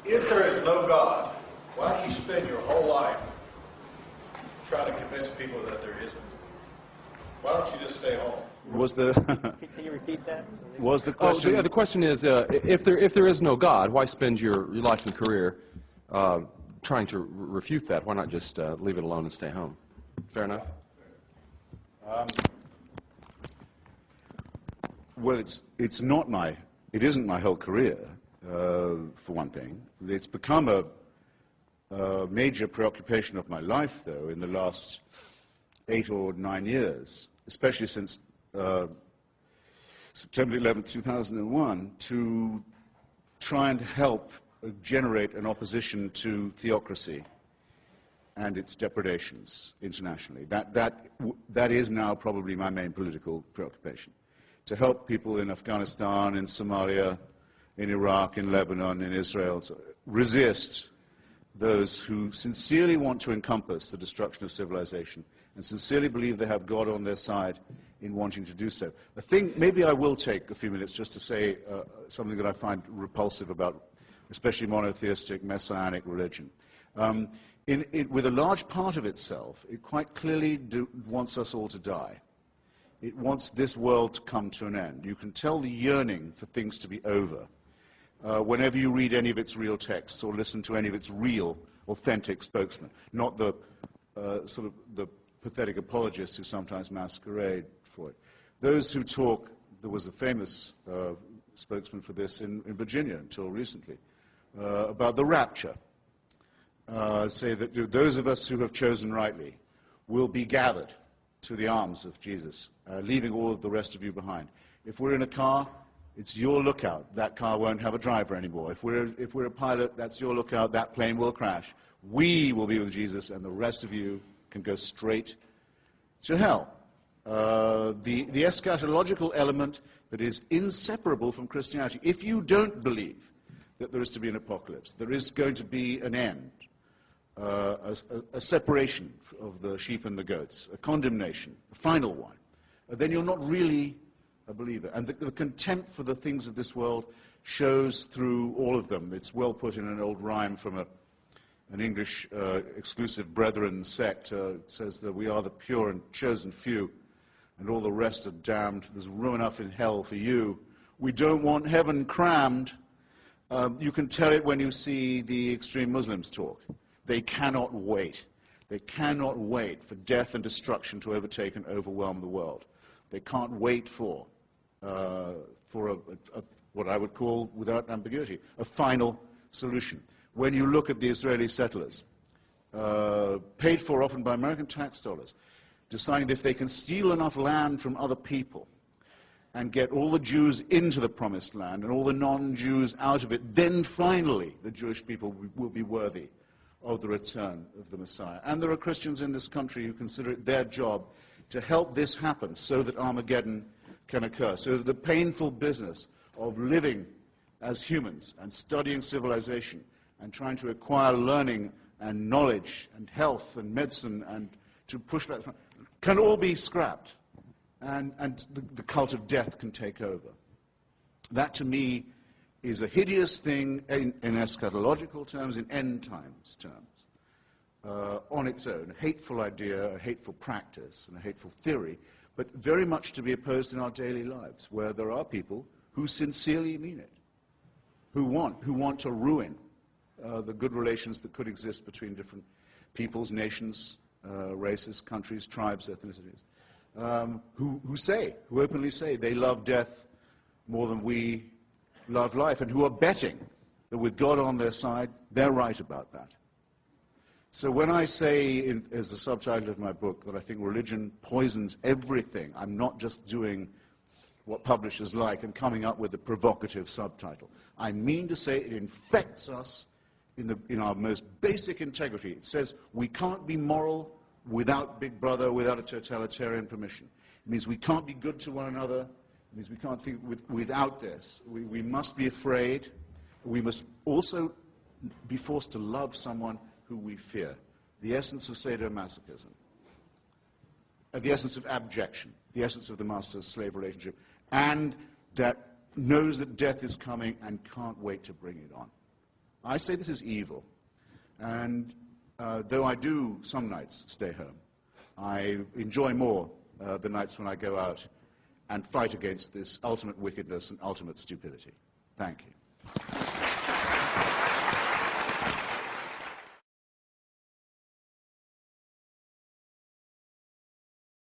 If there is no God, why do you spend your whole life trying to convince people that there isn't? Why don't you just stay home? Can you repeat that? Was the question? The question is, if there is no God, why spend your life and career trying to refute that? Why not just leave it alone and stay home? Fair enough. Well, it isn't my whole career, for one thing. It's become a major preoccupation of my life, though, in the last 8 or 9 years, especially since September 11, 2001, to try and help generate an opposition to theocracy and its depredations internationally. That is now probably my main political preoccupation, to help people in Afghanistan, in Somalia, in Iraq, in Lebanon, in Israel, resist those who sincerely want to encompass the destruction of civilization and sincerely believe they have God on their side in wanting to do so. I think maybe I will take a few minutes just to say something that I find repulsive about especially monotheistic, messianic religion. With a large part of itself, it quite clearly wants us all to die. It wants this world to come to an end. You can tell the yearning for things to be over whenever you read any of its real texts or listen to any of its real, authentic spokesmen, not the sort of the pathetic apologists who sometimes masquerade for it. Those who talk, there was a famous spokesman for this in Virginia until recently, about the rapture, say that those of us who have chosen rightly will be gathered to the arms of Jesus, leaving all of the rest of you behind. If we're in a car, it's your lookout. That car won't have a driver anymore. If we're a pilot, that's your lookout. That plane will crash. We will be with Jesus, and the rest of you can go straight to hell. The eschatological element that is inseparable from Christianity. If you don't believe that there is to be an apocalypse, there is going to be an end, a separation of the sheep and the goats, a condemnation, a final one, then you're not really a believer. And the contempt for the things of this world shows through all of them. It's well put in an old rhyme from an English exclusive brethren sect. It says that we are the pure and chosen few, and all the rest are damned. There's room enough in hell for you. We don't want heaven crammed. You can tell it when you see the extreme Muslims talk. They cannot wait. They cannot wait for death and destruction to overtake and overwhelm the world. They can't wait for what I would call, without ambiguity, a final solution. When you look at the Israeli settlers, paid for often by American tax dollars, deciding that if they can steal enough land from other people and get all the Jews into the promised land and all the non-Jews out of it, then finally the Jewish people will be worthy of the return of the Messiah. And there are Christians in this country who consider it their job to help this happen so that Armageddon can occur, so that the painful business of living as humans and studying civilization and trying to acquire learning and knowledge and health and medicine and to push back can all be scrapped, and the cult of death can take over. That, to me, is a hideous thing in eschatological terms, in end times terms, on its own. A hateful idea, a hateful practice, and a hateful theory, but very much to be opposed in our daily lives, where there are people who sincerely mean it, who want to ruin the good relations that could exist between different peoples, nations, races, countries, tribes, ethnicities, who openly say they love death more than we love life, and who are betting that with God on their side, they're right about that. So when I say, as the subtitle of my book, that I think religion poisons everything, I'm not just doing what publishers like and coming up with a provocative subtitle. I mean to say it infects us in our most basic integrity. It says we can't be moral without Big Brother, without a totalitarian permission. It means we can't be good to one another. It means we can't think without this. We must be afraid. We must also be forced to love someone who we fear. The essence of sadomasochism. The essence of abjection. The essence of the master-slave relationship. And that knows that death is coming and can't wait to bring it on. I say this is evil. And though I do some nights stay home, I enjoy more the nights when I go out and fight against this ultimate wickedness and ultimate stupidity. Thank you.